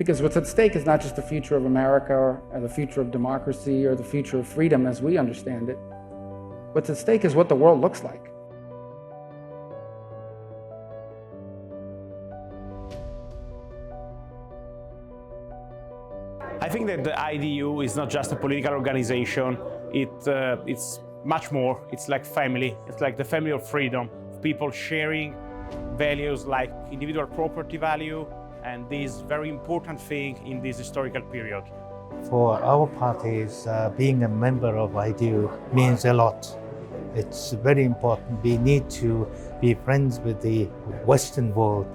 Because what's at stake is not just the future of America or the future of democracy or the future of freedom as we understand it. What's at stake is what the world looks like. I think that the IDU is not just a political organization, it's much more. It's like family. It's like the family of freedom, of people sharing values like individual property value, and this very important thing in this historical period. For our parties, being a member of IDU means a lot. It's very important. We need to be friends with the Western world.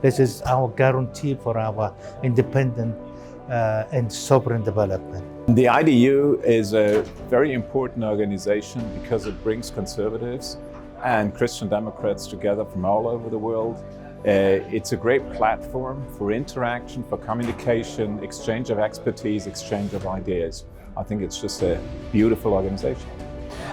This is our guarantee for our independent and sovereign development. The IDU is a very important organization because it brings conservatives and Christian Democrats together from all over the world. It's a great platform for interaction, for communication, exchange of expertise, exchange of ideas. I think it's just a beautiful organization.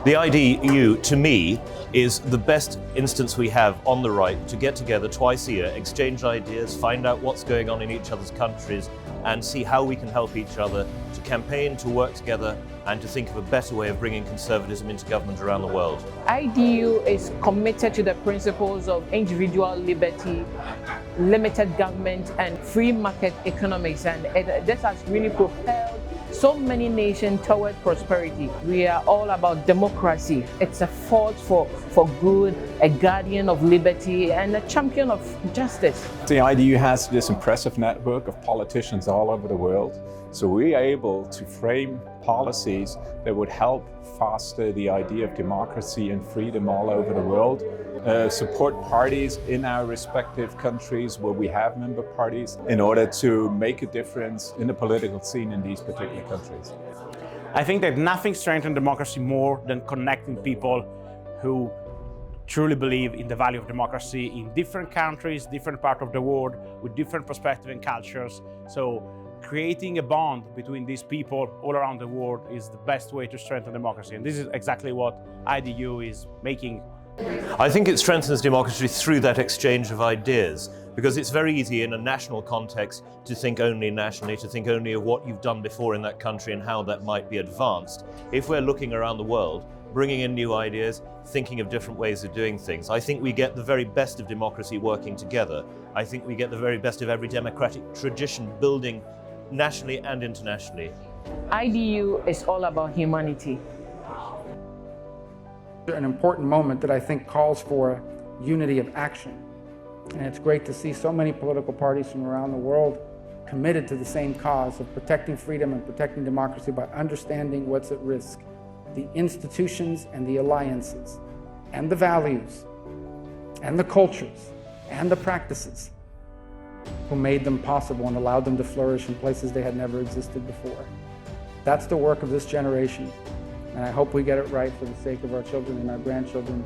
The IDU, to me, is the best instance we have on the right to get together twice a year, exchange ideas, find out what's going on in each other's countries, and see how we can help each other to campaign, to work together, and to think of a better way of bringing conservatism into government around the world. IDU is committed to the principles of individual liberty, limited government, and free market economics, and this has really propelled so many nations toward prosperity. We are all about democracy. It's a force for good, a guardian of liberty, and a champion of justice. The IDU has this impressive network of politicians all over the world. So we are able to frame policies that would help foster the idea of democracy and freedom all over the world, support parties in our respective countries where we have member parties in order to make a difference in the political scene in these particular countries. I think that nothing strengthens democracy more than connecting people who truly believe in the value of democracy in different countries, different parts of the world, with different perspectives and cultures. So creating a bond between these people all around the world is the best way to strengthen democracy. And this is exactly what IDU is making. I think it strengthens democracy through that exchange of ideas, because it's very easy in a national context to think only nationally, to think only of what you've done before in that country and how that might be advanced. If we're looking around the world, bringing in new ideas, thinking of different ways of doing things, I think we get the very best of democracy working together. I think we get the very best of every democratic tradition building nationally and internationally. IDU is all about humanity. An important moment that I think calls for unity of action. And it's great to see so many political parties from around the world committed to the same cause of protecting freedom and protecting democracy by understanding what's at risk. The institutions and the alliances and the values and the cultures and the practices who made them possible and allowed them to flourish in places they had never existed before. That's the work of this generation, and I hope we get it right for the sake of our children and our grandchildren